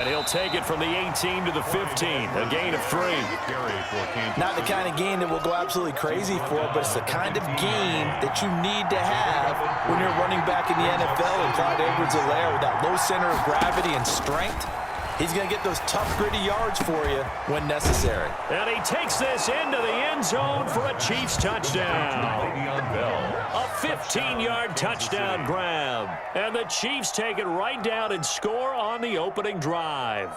And he'll take it from the 18 to the 15, a gain of 3. Not the kind of game that we'll go absolutely crazy for, but it's the kind of game that you need to have when you're running back in the NFL. And Clyde Edwards-Helaire, with that low center of gravity and strength, he's going to get those tough, gritty yards for you when necessary. And he takes this into the end zone for a Chiefs touchdown. A 15-yard touchdown grab. And the Chiefs take it right down and score on the opening drive.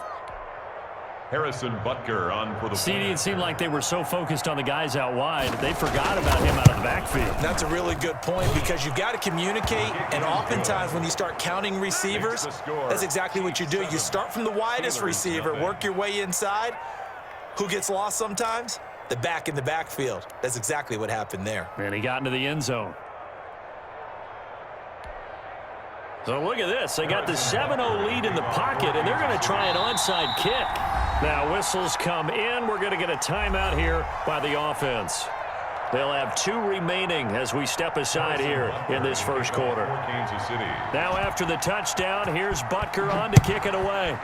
Harrison Butker on for the CD, it seemed like they were so focused on the guys out wide, they forgot about him out of the backfield. That's a really good point, because you've got to communicate, and oftentimes when you start counting receivers, that's exactly what you do. You start from the widest receiver, work your way inside. Who gets lost sometimes? The back in the backfield. That's exactly what happened there. And he got into the end zone. So look at this. They got the 7-0 lead in the pocket, and they're going to try an onside kick. Now whistles come in. We're going to get a timeout here by the offense. They'll have 2 remaining as we step aside here in this first quarter. Now after the touchdown, here's Butker on to kick it away.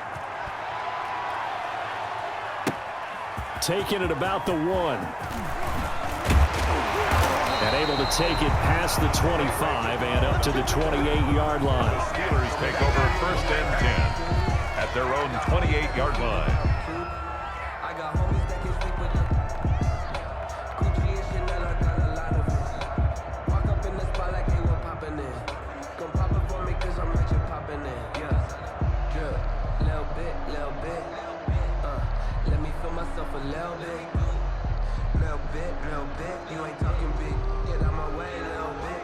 Taking it about the 1. And able to take it past the 25 and up to the 28-yard line. The Steelers take over 1st and 10 at their own 28-yard line. Let me feel myself a little bit. Little bit, you ain't talking big. Get out my way, little bit.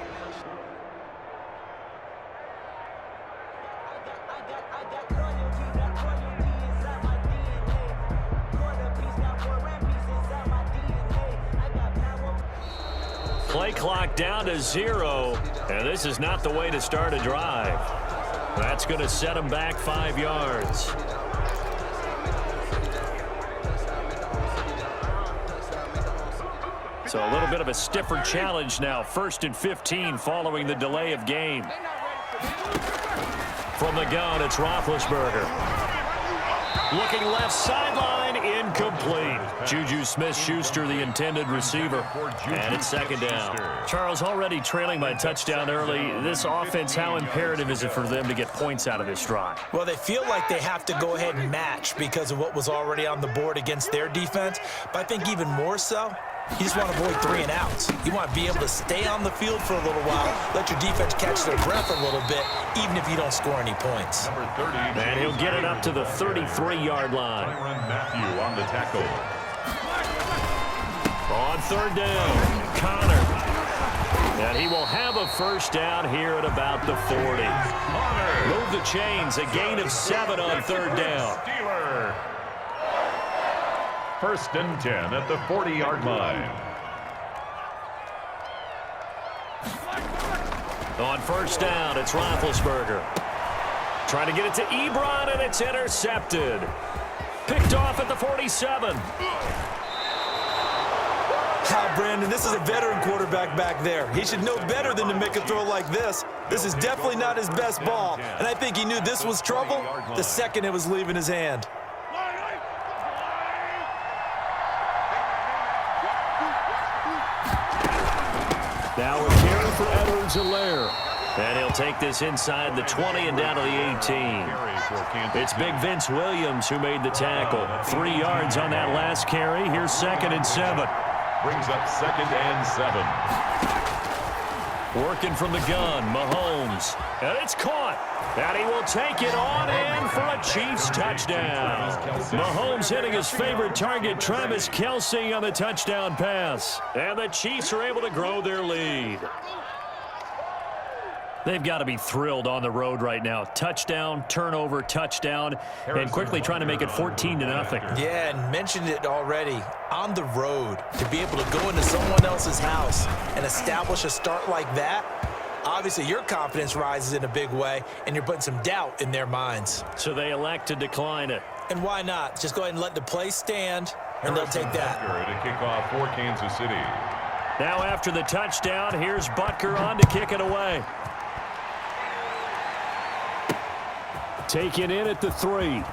Play clock down to 0, and this is not the way to start a drive. That's going to set them back 5 yards. So a little bit of a stiffer challenge now. 1st and 15 following the delay of game. From the gun, it's Roethlisberger. Looking left sideline, incomplete. Juju Smith-Schuster, the intended receiver. And it's 2nd down. Charles, already trailing by a touchdown early. This offense, how imperative is it for them to get points out of this drive? Well, they feel like they have to go ahead and match because of what was already on the board against their defense. But I think even more so, you just want to avoid 3 and outs. You want to be able to stay on the field for a little while, let your defense catch their breath a little bit, even if you don't score any points. And he'll get it up to the 33-yard line. Matthew on the tackle. On 3rd down, Connor. And he will have a 1st down here at about the 40. Move the chains, a gain of 7 on 3rd down. 1st and 10 at the 40-yard line. On 1st down, it's Roethlisberger. Trying to get it to Ebron, and it's intercepted. Picked off at the 47. Brandon, this is a veteran quarterback back there. He should know better than to make a throw like this. This is definitely not his best ball, and I think he knew this was trouble the second it was leaving his hand. Now a carry for Edwards-Helaire. And he'll take this inside the 20 and down to the 18. It's Big Vince Williams who made the tackle. 3 yards on that last carry. Here's 2nd and 7. Brings up 2nd and 7. Working from the gun, Mahomes. And it's caught. And he will take it on in for a Chiefs touchdown. Mahomes hitting his favorite target, Travis Kelce, on the touchdown pass. And the Chiefs are able to grow their lead. They've got to be thrilled on the road right now. Touchdown, turnover, touchdown, and quickly trying to make it 14-0. Yeah, and mentioned it already. On the road, to be able to go into someone else's house and establish a start like that, obviously your confidence rises in a big way, and you're putting some doubt in their minds. So they elect to decline it. And why not? Just go ahead and let the play stand, and they'll take that. To kick off for Kansas City. Now after the touchdown, here's Butker on to kick it away. Taken in at the 3.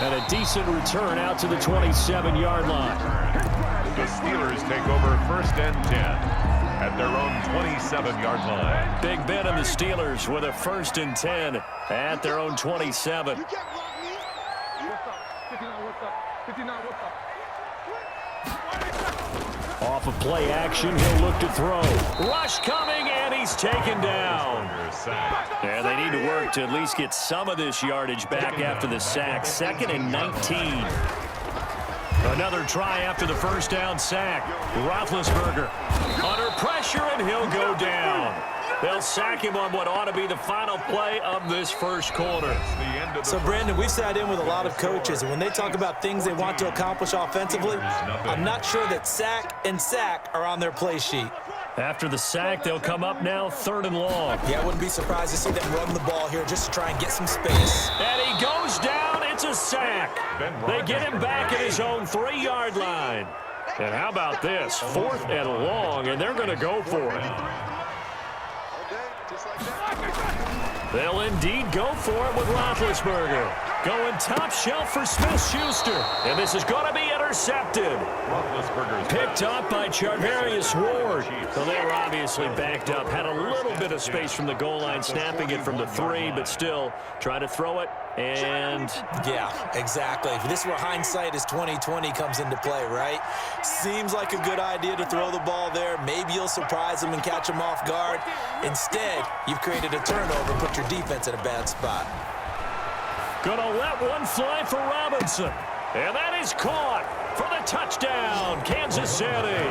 And a decent return out to the 27-yard line. The Steelers take over 1st and 10 at their own 27-yard line. Big Ben and the Steelers with a 1st and 10 at their own 27. You can't block me. What's up? 59, what's up? 59, what's up? Off of play action, he'll look to throw. Rush coming, and he's taken down. And they need to work to at least get some of this yardage back after the sack. 2nd and 19. Another try after the first down sack. Roethlisberger under pressure, and he'll go down. They'll sack him on what ought to be the final play of this first quarter. So, Brandon, we've sat in with a lot of coaches, and when they talk about things they want to accomplish offensively, I'm not sure that sack and sack are on their play sheet. After the sack, they'll come up now 3rd and long. Yeah, I wouldn't be surprised to see them run the ball here just to try and get some space. And he goes down. It's a sack. They get him back at his own 3-yard line. And how about this? 4th and long, and they're going to go for it. They'll indeed go for it with Roethlisberger. Going top shelf for Smith-Schuster. And this is going to be intercepted. Picked up by Charvarius Ward. So they were obviously backed up. Had a little bit of space from the goal line, snapping it from the 3, but still try to throw it. And yeah, exactly. This is where hindsight is 20/20 comes into play, right? Seems like a good idea to throw the ball there. Maybe you'll surprise them and catch them off guard. Instead, you've created a turnover and put your defense in a bad spot. Gonna let one fly for Robinson. And that is caught for the touchdown, Kansas City.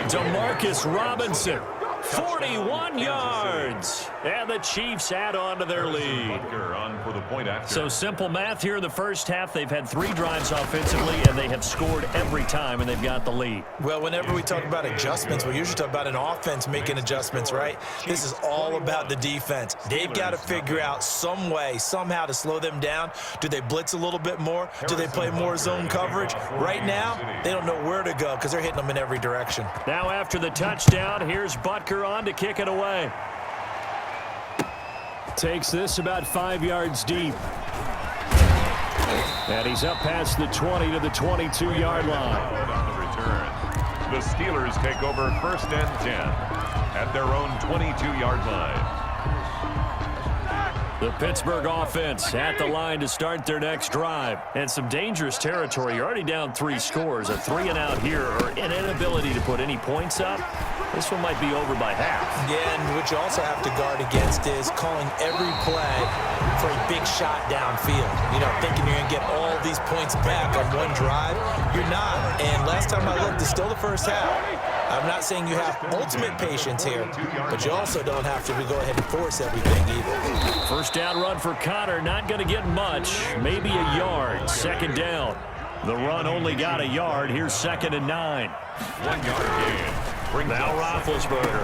Demarcus Robinson, 41 yards. And the Chiefs add on to their lead. So simple math here in the first half. They've had 3 drives offensively, and they have scored every time, and they've got the lead. Well, whenever we talk about adjustments, we usually talk about an offense making adjustments, right? This is all about the defense. They've got to figure out some way, somehow to slow them down. Do they blitz a little bit more? Do they play more zone coverage? Right now, they don't know where to go because they're hitting them in every direction. Now after the touchdown, here's Butker on to kick it away. Takes this about 5 yards deep. And he's up past the 20 to the 22-yard line. The Steelers take over 1st and 10 at their own 22-yard line. The Pittsburgh offense at the line to start their next drive. And some dangerous territory. You're already down 3 scores. A 3-and-out here, or an inability to put any points up. This one might be over by half. Yeah, and what you also have to guard against is calling every play for a big shot downfield. You know, thinking you're going to get all these points back on one drive. You're not. And last time I looked, it's still the first half. I'm not saying you have ultimate patience here, but you also don't have to go ahead and force everything either. First down run for Connor, not going to get much. Maybe a yard. 2nd down. The run only got a yard. Here's 2nd and 9. 1-yard gain. Now Roethlisberger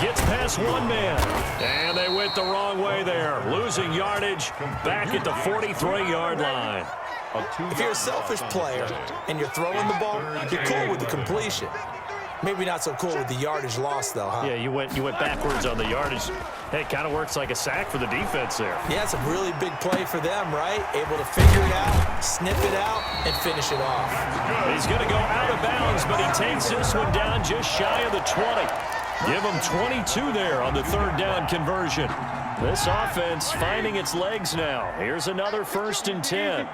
gets past one man. And they went the wrong way there. Losing yardage back at the 43-yard line. If you're a selfish player and you're throwing the ball, you're cool with the completion. Maybe not so cool with the yardage loss, though, huh? Yeah, you went backwards on the yardage. Hey, it kind of works like a sack for the defense there. Yeah, it's a really big play for them, right? Able to figure it out, snip it out, and finish it off. He's going to go out of bounds, but he takes this one down just shy of the 20. Give him 22 there on the 3rd down conversion. This offense finding its legs now. Here's another 1st and 10.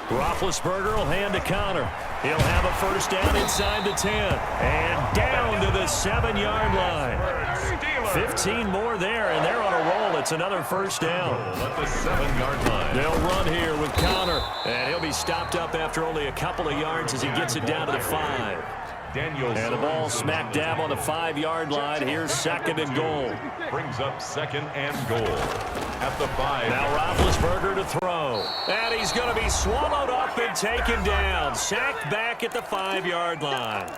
Roethlisberger will hand to Connor. He'll have a first down inside the 10. And down to the 7-yard line. 15 more there, and they're on a roll. It's another first down. At the 7-yard line. They'll run here with Connor. And he'll be stopped up after only a couple of yards as he gets it down to the 5. And the ball smack dab on the 5-yard line. Here's 2nd and goal. Brings up 2nd and goal at the 5. Now Roethlisberger to throw. And he's going to be swallowed up and taken down. Sacked back at the 5-yard line.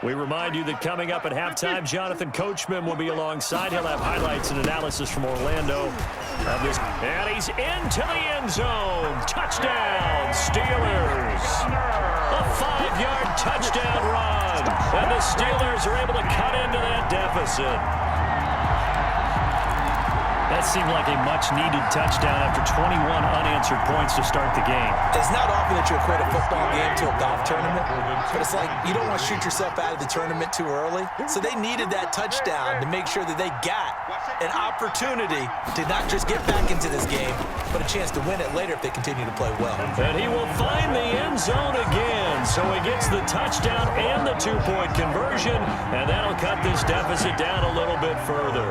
We remind you that coming up at halftime, Jonathan Coachman will be alongside. He'll have highlights and analysis from Orlando of this. And he's into the end zone. Touchdown, Steelers. A 5-yard touchdown run. And the Steelers are able to cut into that deficit. That seemed like a much-needed touchdown after 21 unanswered points to start the game. It's not often that you equate a football game to a golf tournament, but it's like you don't want to shoot yourself out of the tournament too early. So they needed that touchdown to make sure that they got an opportunity to not just get back into this game, but a chance to win it later if they continue to play well. And he will find the end zone again. So he gets the touchdown and the 2-point conversion, and that'll cut this deficit down a little bit further.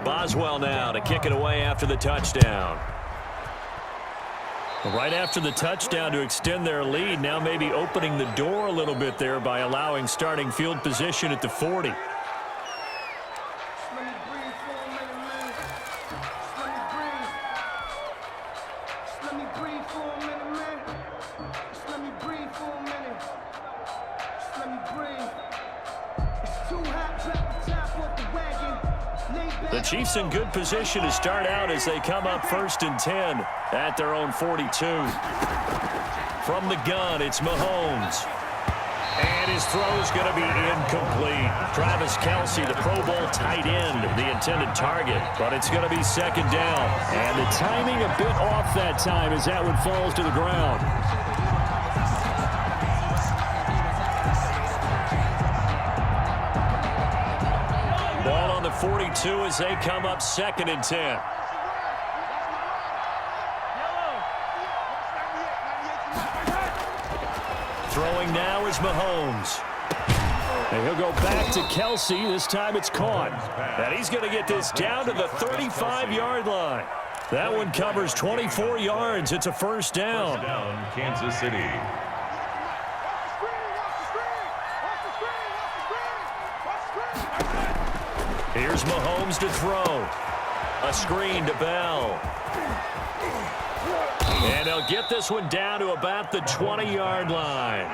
Boswell now to kick it away after the touchdown. Right after the touchdown to extend their lead, now maybe opening the door a little bit there by allowing starting field position at the 40. The Chiefs in good position to start out as they come up 1st and 10 at their own 42. From the gun, it's Mahomes. And his throw's going to be incomplete. Travis Kelce, the Pro Bowl tight end, the intended target. But it's going to be 2nd down. And the timing a bit off that time as that one falls to the ground. Ball on the 42 as they come up 2nd and 10. Throwing now is Mahomes. And he'll go back to Kelce. This time it's caught. And he's going to get this down to the 35-yard line. That one covers 24 yards. It's a 1st down. First down, Kansas City. Here's Mahomes to throw. A screen to Bell. And he'll get this one down to about the 20-yard line.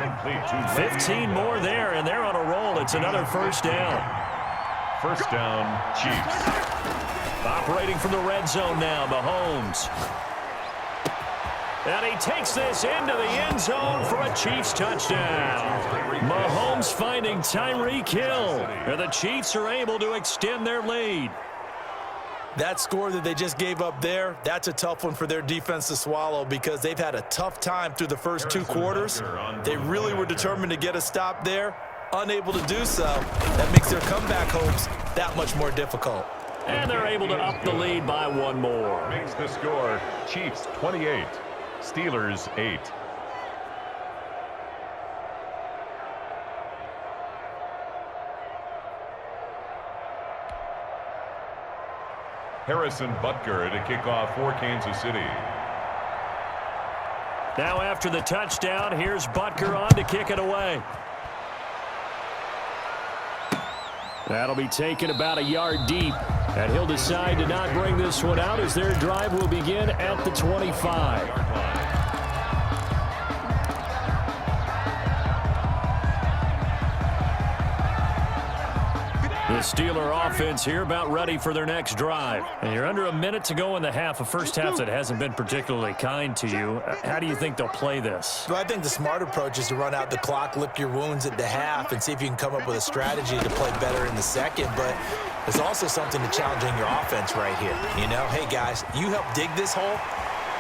15 more there, and they're on a roll. It's another 1st down. First down, Chiefs. Operating from the red zone now, Mahomes. And he takes this into the end zone for a Chiefs touchdown. Mahomes finding Tyreek Hill. And the Chiefs are able to extend their lead. That score that they just gave up there, that's a tough one for their defense to swallow because they've had a tough time through the first 2 quarters. They really were determined to get a stop there, unable to do so. That makes their comeback hopes that much more difficult. And they're able to up the lead by 1 more. Makes the score Chiefs 28, Steelers 8. Harrison Butker to kick off for Kansas City. Now after the touchdown, here's Butker on to kick it away. That'll be taken about a yard deep. And he'll decide to not bring this one out as their drive will begin at the 25. The Steeler offense here about ready for their next drive. And you're under a minute to go in the half, a first half that hasn't been particularly kind to you. How do you think they'll play this? Well, I think the smart approach is to run out the clock, lick your wounds at the half, and see if you can come up with a strategy to play better in the second. But there's also something to challenging your offense right here. You know, hey, guys, you help dig this hole.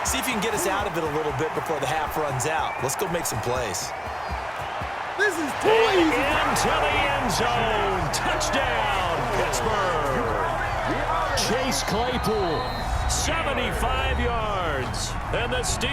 See if you can get us out of it a little bit before the half runs out. Let's go make some plays. This is Into the end zone. Touchdown, Pittsburgh. Chase Claypool, 75 yards. And the Steelers